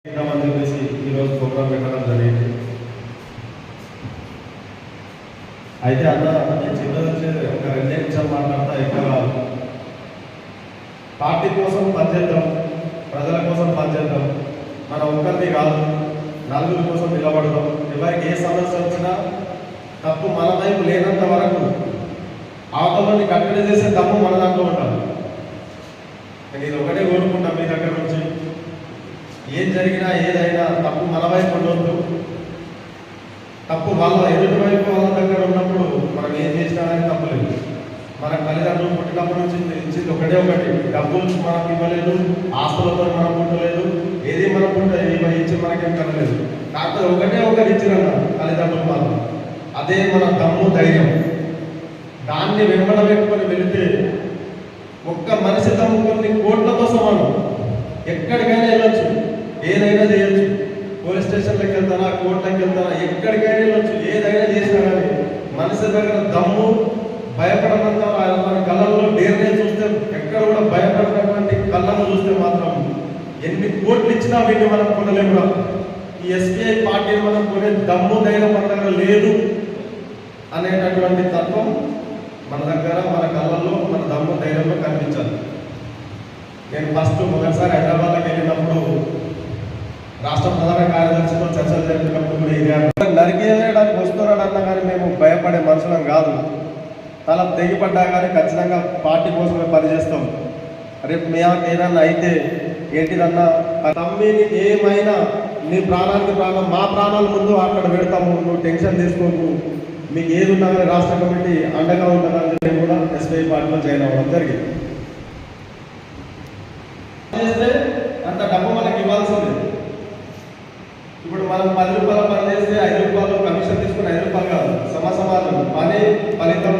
అని చెప్పేసి ఈరోజు ప్రోగ్రాం పెట్టడం జరిగింది. అయితే అన్న నేను చిన్నది ఒక 2 నిమిషాలు మాట్లాడతా ఎక్కువ. పార్టీ కోసం పనిచేద్దాం, ప్రజల కోసం పనిచేద్దాం. మన ఒక్కరిది కాదు, నలుగురి కోసం నిలబడదాం. ఎవరికి ఏ సమస్య వచ్చినా తప్పు మన వైపు లేనంత వరకు అవతలని కట్టడి చేసే తప్పు మన దాంట్లో ఉంటాం. నేను ఒకటే కోరుకుంటాం, మీ దగ్గర నుంచి ఏం జరిగినా ఏదైనా తప్పు మన వైపు ఉండవద్దు. తప్పు వాళ్ళ ఎదుటి వైపు వాళ్ళ దగ్గర ఉన్నప్పుడు మనం ఏం చేసినా కానీ తప్పు లేదు. మన తల్లిదండ్రులు పుట్టినప్పటి నుంచి ఇచ్చింది ఒకటే ఒకటి, డబ్బులు మనకు ఇవ్వలేదు, ఆస్తులతో మనం పుట్టలేదు, ఏది మనం ఇచ్చి మనకేం కనలేదు. కాకపోతే ఒకటే ఒకటి ఇచ్చిరన్న తల్లిదండ్రులు మాత్రం, అదే మన దమ్ము ధైర్యం. దాన్ని వెంబడ పెట్టుకొని వెళితే ఒక్క మనిషి దమ్ము కొన్ని కోట్లతో సమానం. ఎక్కడికైనా వెళ్ళొచ్చు, ఏదైనా చేయొచ్చు. పోలీస్ స్టేషన్లకు వెళ్తానా, కోర్టులకు వెళ్తానా, ఎక్కడికైనా వెళ్ళొచ్చు. ఏదైనా చేసినా కానీ మనిషి దగ్గర దమ్ము, భయపడనంత మన కళ్ళల్లో డేర్నే చూస్తే, ఎక్కడ కూడా భయపడినటువంటి కళ్ళను చూస్తే మాత్రం ఎన్ని కోట్లు ఇచ్చినా వీటిని మనం కొనలేము. ఈ ఎస్బీఐ పార్టీని మనం కొనే దమ్ము ధైర్యం మన దగ్గర లేదు అనేటటువంటి తత్వం మన దగ్గర, మన కళ్ళల్లో, మన దమ్ము ధైర్యంలో కనిపించాలి. నేను మొదటిసారి హైదరాబాద్కి వెళ్ళినప్పుడు రాష్ట్ర ప్రధాన కార్యదర్శితో చర్చలు జరిపినప్పుడు కూడా ఇది నరికేయడానికి వస్తున్నాడన్నా కానీ మేము భయపడే మనుషులం కాదు. తల తెగిపడ్డా కానీ ఖచ్చితంగా పార్టీ కోసమే పనిచేస్తాం. రేపు మేము ఏదన్నా అయితే ఏంటిదన్నా తమ్మిని ఏమైనా నీ ప్రాణానికి ప్రాణం, మా ప్రాణాల ముందు అక్కడ పెడతాము, నువ్వు టెన్షన్ తీసుకోకు, మీకు ఏది ఉన్నా కానీ రాష్ట్ర కమిటీ అండగా ఉంటుందని నేను కూడా ఎస్బీఐ పార్టీలో జాయిన్ అవ్వడం జరిగింది. చేస్తే అంత డబ్బు మనకి ఇవ్వాల్సింది. ఇప్పుడు మనం 10 రూపాయల పని చేస్తే 5 రూపాయలు కమిషన్ తీసుకుని 5 రూపాయలు కాదు, సమాజం పని ఫలితం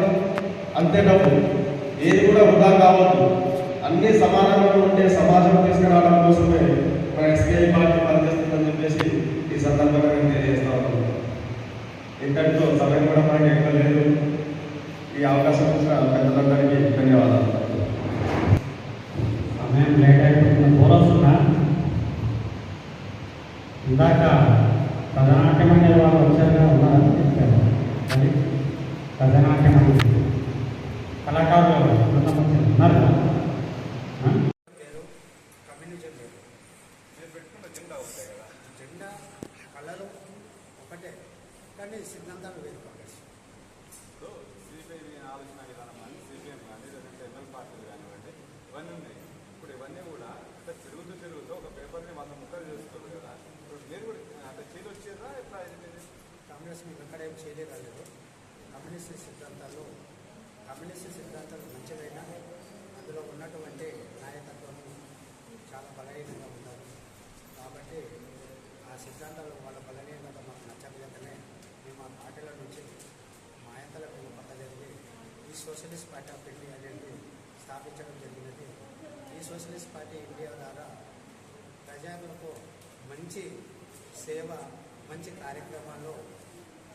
అంతే డబ్బు. ఏది కూడా వృధా కావద్దు. అన్ని సమానంగా ఉండే సమాజం తీసుకురావడం కోసమే మన ఎస్బీఐ పార్టీ పనిచేస్తుందని చెప్పేసి ఈ సందర్భంగా నేను తెలియజేస్తా ఉన్నాను. ఇంతటితో సమయం కూడా మనకి ఎక్కువ లేదు. ఈ అవకాశం ఇచ్చిన పెద్దలందరికీ ధన్యవాదాలు. సమయం లేట్ అయిపోతున్న పోరాడుతున్నా. ఇందాక ప్రజానాట్యం అనే వాళ్ళు వచ్చారుగా ఉన్నారని చెప్పారు. అది ప్రజానాట్యం అనే కళాకారులు ఉన్నారు. కమ్యూనిజం లేదు, జెండా కళలు ఒకటే, కానీ సిద్ధాంతాలు వేరు. కాంగ్రెస్ సిపిఐ ఆలోచన విధానం కానీ సిపిఎం కానీ లేదంటే ఎంఎల్ పార్టీలు కానివ్వండి, ఇవన్నీ ఉన్నాయి. ఇప్పుడు ఇవన్నీ కూడా అంటే తిరుగుతూ ఒక పేపర్ని 100 ముక్కలు చేసుకోరు కదా. ఇప్పుడు మీరు కూడా అంటే చేతి వచ్చేదా ఎట్లా అయింది? కాంగ్రెస్ మీకు ఎక్కడేం చేయలేదు. కమ్యూనిస్ట్ సిద్ధాంతాలు మంచిదైనా అందులో ఉన్నటువంటి నాయకత్వం చాలా బలహీనంగా ఉన్నారు. కాబట్టి ఆ సిద్ధాంతాలు వాళ్ళ బలహీనత మాకు నచ్చలేకనే మేము ఆ పార్టీల నుంచి మా ఆయతలకు పక్క జరిగి ఈ సోషలిస్ట్ పార్టీ ఆఫ్ ఇండియా అనేది స్థాపించడం జరిగినది. ఈ సోషలిస్ట్ పార్టీ ఇండియా ద్వారా ప్రజలకు మంచి సేవ, మంచి కార్యక్రమాల్లో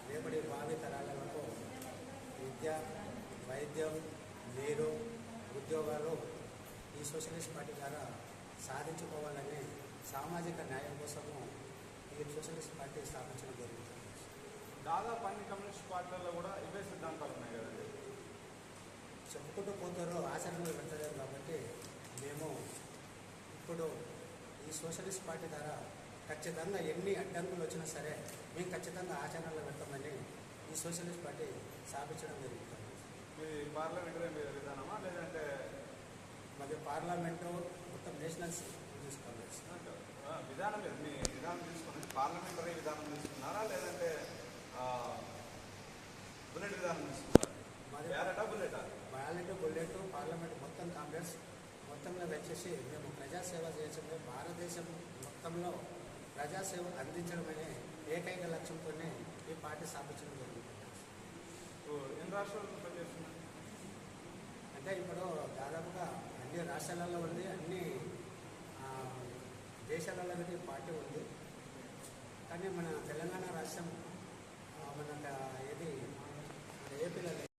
రేపటి భావి తరాలకు విద్య, వైద్యం, నీరు, ఉద్యోగాలు ఈ సోషలిస్ట్ పార్టీ ద్వారా సాధించుకోవాలని సామాజిక న్యాయం కోసము ఈ సోషలిస్ట్ పార్టీ స్థాపించడం జరుగుతుంది. దాదాపు అన్ని కమ్యూనిస్ట్ పార్టీలలో కూడా ఇవే సిద్ధాంతాలు ఉన్నాయి కదండి. చెప్పుకుంటూ పోతారో ఆచరణలు పెట్టలేదు. కాబట్టి మేము ఇప్పుడు ఈ సోషలిస్ట్ పార్టీ ద్వారా ఖచ్చితంగా ఎన్ని అడ్డంకులు వచ్చినా సరే మేము ఖచ్చితంగా ఆచరణలో పెట్టమని ఈ సోషలిస్ట్ పార్టీ స్థాపించడం జరుగుతుంది. మీ పార్లమెంటరీ విధానమా లేదంటే మరి పార్లమెంటు మొత్తం నేషనల్ కాంగ్రెస్ విధానం లేదు? మీ విధానం తీసుకుని పార్లమెంటరీ విధానం తీసుకున్నారా లేదంటే బుల్లెట్ విధానం తీసుకున్నారా? బుల్లెట్ పార్లమెంట్ మొత్తం కాంగ్రెస్ మొత్తంలో వచ్చేసి మేము ప్రజాసేవ చేసే భారతదేశం మొత్తంలో ప్రజాసేవ అందించడమనే ఏకైక లక్ష్యంతోనే ఈ పార్టీ స్థాపించడం జరుగుతుంది. ఎన్ని రాష్ట్రాలు పనిచేస్తున్నారు? అంటే ఇప్పుడు దాదాపుగా అన్ని రాష్ట్రాలలో ఉంది, అన్ని దేశాలలో ఈ పార్టీ ఉంది. కానీ మన తెలంగాణ రాష్ట్రం